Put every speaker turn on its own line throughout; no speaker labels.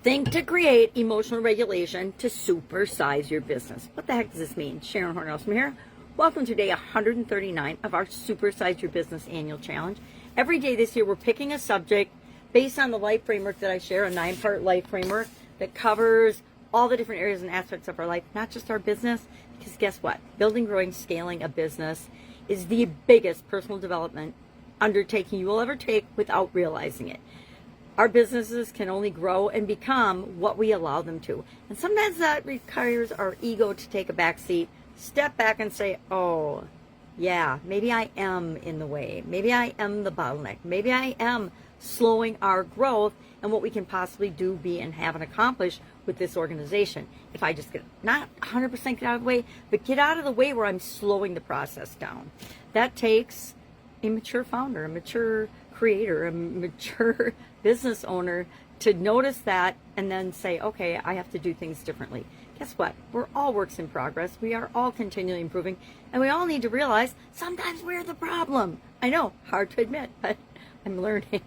Think to create emotional regulation to supersize your business. What the heck does this mean? Sharon Horne-Ellstrom here. Welcome to day 139 of our Supersize Your Business Annual Challenge. Every day this year, we're picking a subject based on the life framework that I share, a 9-part life framework that covers all the different areas and aspects of our life, not just our business. Because guess what? Building, growing, scaling a business is the biggest personal development undertaking you will ever take without realizing it. Our businesses can only grow and become what we allow them to. And sometimes that requires our ego to take a back seat, step back and say, oh, yeah, maybe I am in the way. Maybe I am the bottleneck. Maybe I am slowing our growth and what we can possibly do, be, and have and accomplish with this organization. If I just get, not 100% get out of the way, but get out of the way where I'm slowing the process down. That takes a mature founder, a mature creator, a mature business owner to notice that and then say, okay, I have to do things differently. Guess what? We're all works in progress. We are all continually improving, and we all need to realize sometimes we're the problem. I know, hard to admit, but I'm learning.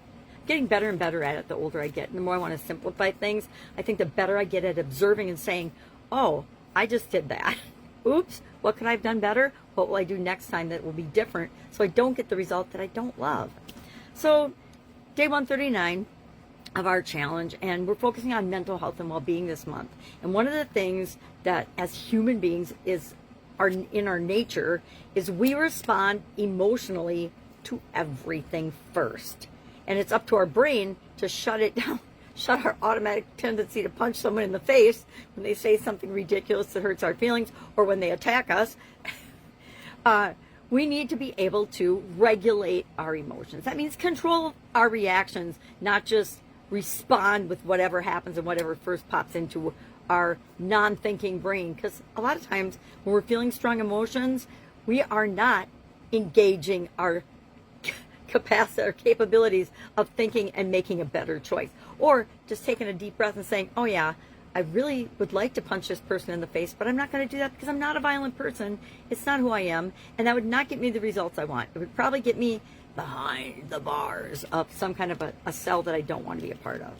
Getting better and better at it the older I get. And the more I want to simplify things, I think the better I get at observing and saying, oh, I just did that. Oops, what could I have done better? What will I do next time that will be different so I don't get the result that I don't love? So day 139 of our challenge, and we're focusing on mental health and well-being this month. And one of the things that as human beings is in our nature is we respond emotionally to everything first. And it's up to our brain to shut it down, shut our automatic tendency to punch someone in the face when they say something ridiculous that hurts our feelings or when they attack us. We need to be able to regulate our emotions. That means control our reactions, not just respond with whatever happens and whatever first pops into our non-thinking brain. Because a lot of times when we're feeling strong emotions, we are not engaging our capacity or capabilities of thinking and making a better choice. Or just taking a deep breath and saying, oh yeah, I really would like to punch this person in the face, but I'm not going to do that because I'm not a violent person. It's not who I am. And that would not get me the results I want. It would probably get me behind the bars of some kind of a cell that I don't want to be a part of.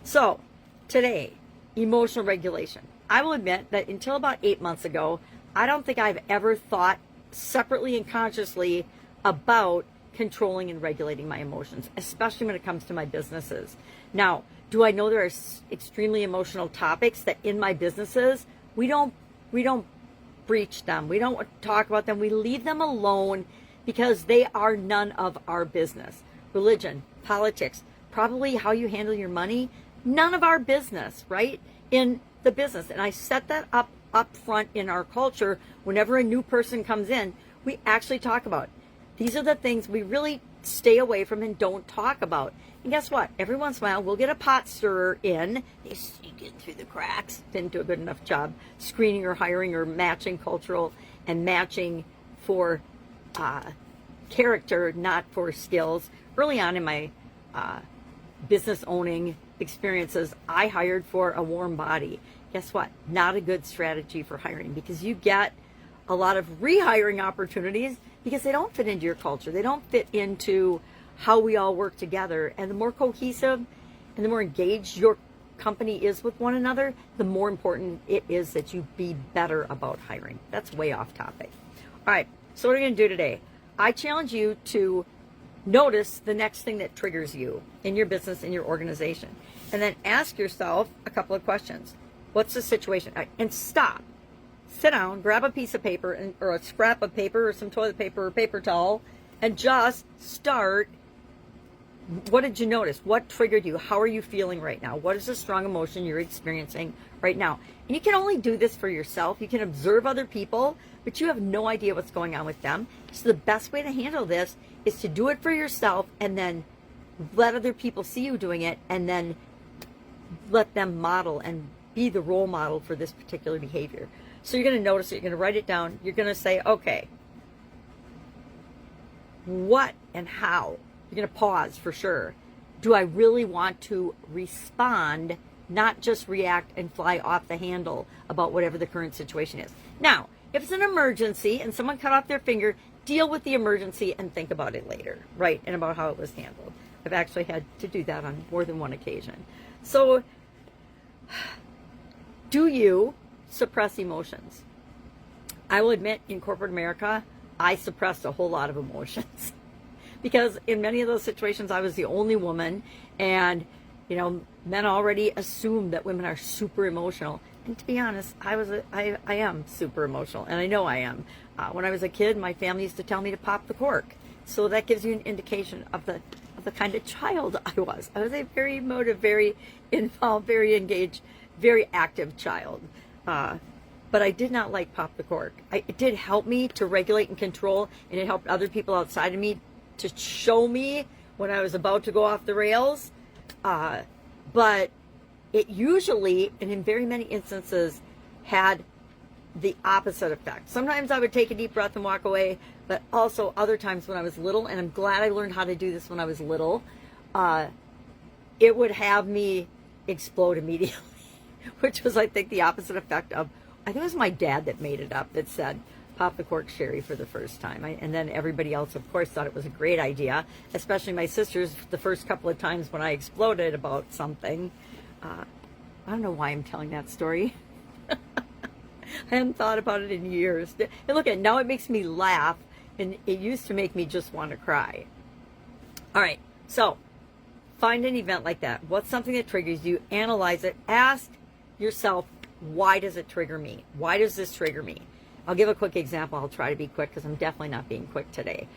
So today, emotional regulation. I will admit that until about 8 months ago, I don't think I've ever thought separately and consciously about controlling and regulating my emotions, especially when it comes to my businesses. Now, do I know there are extremely emotional topics that in my businesses, we don't breach them. We don't talk about them. We leave them alone because they are none of our business. Religion, politics, probably how you handle your money, none of our business, right? In the business. And I set that up front in our culture. Whenever a new person comes in, we actually talk about, these are the things we really stay away from and don't talk about. And guess what? Every once in a while, we'll get a pot stirrer in. They sneak in through the cracks. Didn't do a good enough job screening or hiring or matching cultural and matching for character, not for skills. Early on in my business owning experiences, I hired for a warm body. Guess what? Not a good strategy for hiring, because you get a lot of rehiring opportunities because they don't fit into your culture. They don't fit into how we all work together. And the more cohesive and the more engaged your company is with one another, the more important it is that you be better about hiring. That's way off topic. All right, so what are we going to do today? I challenge you to notice the next thing that triggers you in your business, in your organization, and then ask yourself a couple of questions. What's the situation? And stop. Sit down, grab a piece of paper or a scrap of paper or some toilet paper or paper towel, and just start. What did you notice? What triggered you? How are you feeling right now? What is the strong emotion you're experiencing right now? And you can only do this for yourself. You can observe other people, but you have no idea what's going on with them. So the best way to handle this is to do it for yourself and then let other people see you doing it, and then let them model and be the role model for this particular behavior. So you're going to notice it. You're going to write it down. You're going to say, okay, what and how? You're going to pause for sure. Do I really want to respond, not just react and fly off the handle about whatever the current situation is? Now, if it's an emergency and someone cut off their finger, deal with the emergency and think about it later, right? And about how it was handled. I've actually had to do that on more than one occasion. So Do you suppress emotions? I will admit, in corporate America, I suppressed a whole lot of emotions because in many of those situations, I was the only woman, and men already assume that women are super emotional. And to be honest, I am super emotional, and I know I am. When I was a kid, my family used to tell me to pop the cork, so that gives you an indication of the kind of child I was. I was a very emotive, very involved, very engaged, very active child. But I did not like pop the cork. It did help me to regulate and control, and it helped other people outside of me to show me when I was about to go off the rails. But it usually, and in very many instances, had the opposite effect. Sometimes I would take a deep breath and walk away, but also other times when I was little, and I'm glad I learned how to do this when I was little, it would have me explode immediately, which was, I think, the opposite effect of, I think it was my dad that made it up, that said, pop the cork, Sherry, for the first time. And then everybody else, of course, thought it was a great idea, especially my sisters, the first couple of times when I exploded about something. I don't know why I'm telling that story. I hadn't thought about it in years. And look at it, now it makes me laugh, and it used to make me just want to cry. All right, so find an event like that. What's something that triggers you? Analyze it. Ask yourself, why does it trigger me? Why does this trigger me? I'll give a quick example. I'll try to be quick because I'm definitely not being quick today.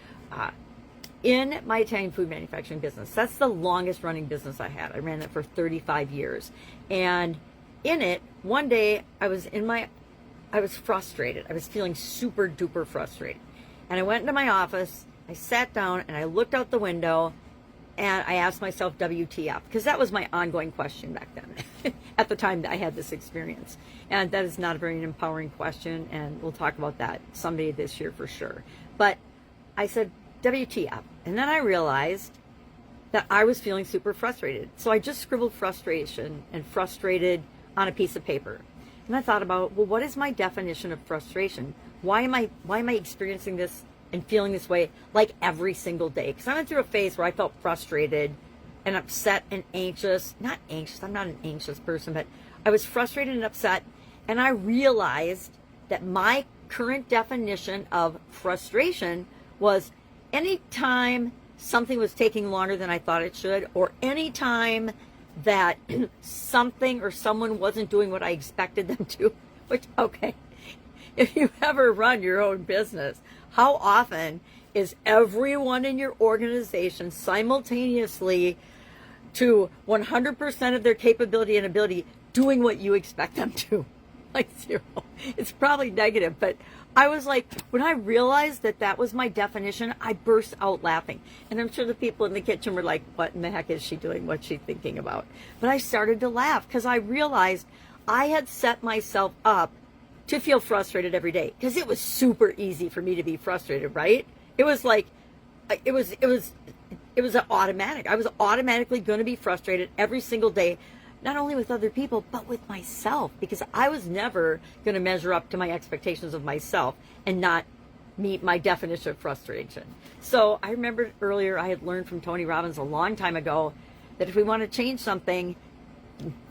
In my Italian food manufacturing business, that's the longest running business I had. I ran it for 35 years. And in it, one day I was frustrated. I was feeling super duper frustrated. And I went into my office, I sat down, and I looked out the window, and I asked myself, WTF? Because that was my ongoing question back then, at the time that I had this experience. And that is not a very empowering question, and we'll talk about that someday this year for sure. But I said, WTF? And then I realized that I was feeling super frustrated. So I just scribbled frustration and frustrated on a piece of paper. And I thought about, well, what is my definition of frustration? Why am I experiencing this and feeling this way like every single day? Because I went through a phase where I felt frustrated and upset and anxious. Not anxious, I'm not an anxious person, but I was frustrated and upset. And I realized that my current definition of frustration was anytime something was taking longer than I thought it should, or anytime that something or someone wasn't doing what I expected them to, which, okay, if you ever run your own business, how often is everyone in your organization simultaneously to 100% of their capability and ability doing what you expect them to? Like zero. It's probably negative, but I was like, when I realized that that was my definition, I burst out laughing. And I'm sure the people in the kitchen were like, what in the heck is she doing? What's she thinking about? But I started to laugh because I realized I had set myself up to feel frustrated every day, because it was super easy for me to be frustrated, right? It was like, it was an automatic. I was automatically going to be frustrated every single day, not only with other people, but with myself, because I was never going to measure up to my expectations of myself and not meet my definition of frustration. So I remember earlier I had learned from Tony Robbins a long time ago that if we want to change something,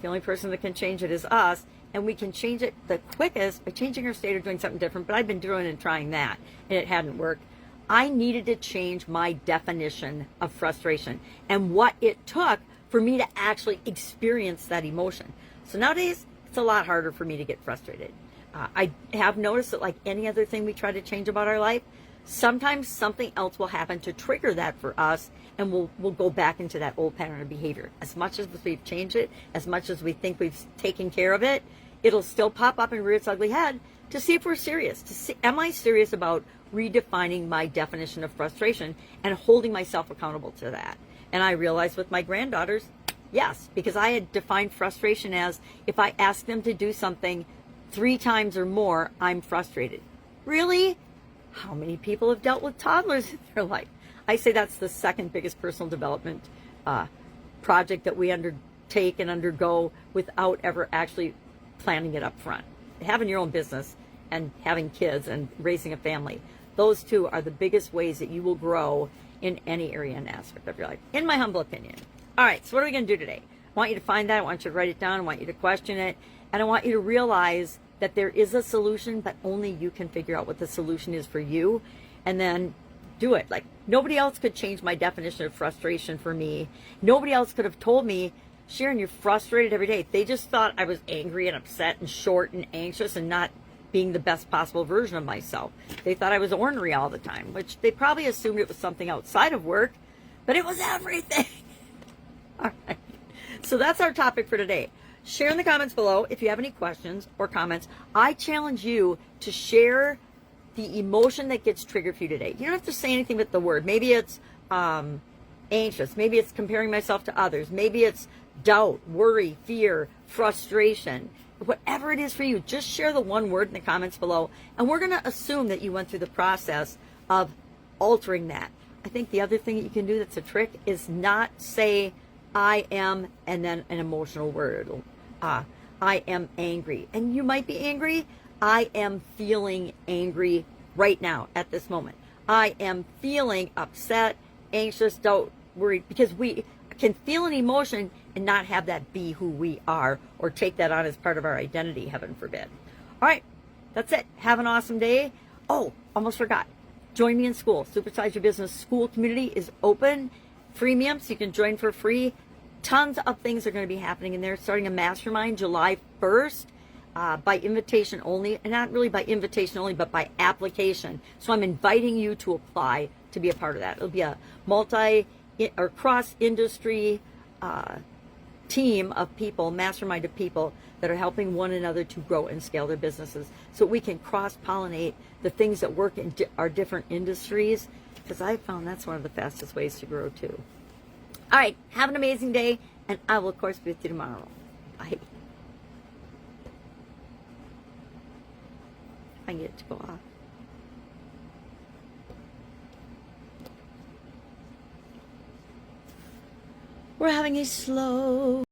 the only person that can change it is us. And we can change it the quickest by changing our state or doing something different. But I've been doing and trying that, and it hadn't worked. I needed to change my definition of frustration and what it took for me to actually experience that emotion. So nowadays, it's a lot harder for me to get frustrated. I have noticed that, like any other thing we try to change about our life, sometimes something else will happen to trigger that for us, and we'll go back into that old pattern of behavior. As much as we've changed it, as much as we think we've taken care of it, it'll still pop up and rear its ugly head to see if we're serious. To see, am I serious about redefining my definition of frustration and holding myself accountable to that? And I realized with my granddaughters, yes, because I had defined frustration as if I ask them to do something 3 times or more, I'm frustrated. Really? How many people have dealt with toddlers in their life? I say that's the second biggest personal development project that we undertake and undergo without ever actually planning it up front. Having your own business and having kids and raising a family, those two are the biggest ways that you will grow in any area and aspect of your life, in my humble opinion. All right, so what are we going to do today? want you to find that. I want you to write it down. I want you to question it. And I want you to realize that there is a solution, but only you can figure out what the solution is for you. And then do it. Like, nobody else could change my definition of frustration for me. Nobody else could have told me, Sharon, you're frustrated every day. They just thought I was angry and upset and short and anxious and not being the best possible version of myself. They thought I was ornery all the time, which they probably assumed it was something outside of work, but it was everything. All right. So that's our topic for today. Share in the comments below if you have any questions or comments. I challenge you to share the emotion that gets triggered for you today. You don't have to say anything with the word. Maybe it's anxious. Maybe it's comparing myself to others. Maybe it's doubt, worry, fear, frustration. Whatever it is for you, just share the one word in the comments below. And we're going to assume that you went through the process of altering that. I think the other thing that you can do that's a trick is not say I am and then an emotional word. I am angry. And you might be angry. I am feeling angry right now at this moment. I am feeling upset, anxious, doubt, worried, because we can feel an emotion and not have that be who we are or take that on as part of our identity, heaven forbid. All right, that's it. Have an awesome day. Oh, almost forgot. Join me in school. Supersize Your Business School community is open. Freemium, so you can join for free. Tons of things are going to be happening in there, starting a mastermind July 1st. By invitation only, and not really by invitation only, but by application. So I'm inviting you to apply to be a part of that. It'll be a or cross-industry team of people, mastermind of people that are helping one another to grow and scale their businesses, so we can cross-pollinate the things that work in our different industries, because I found that's one of the fastest ways to grow too. All right, have an amazing day, and I will, of course, be with you tomorrow. Bye. I get it to go off. We're having a slow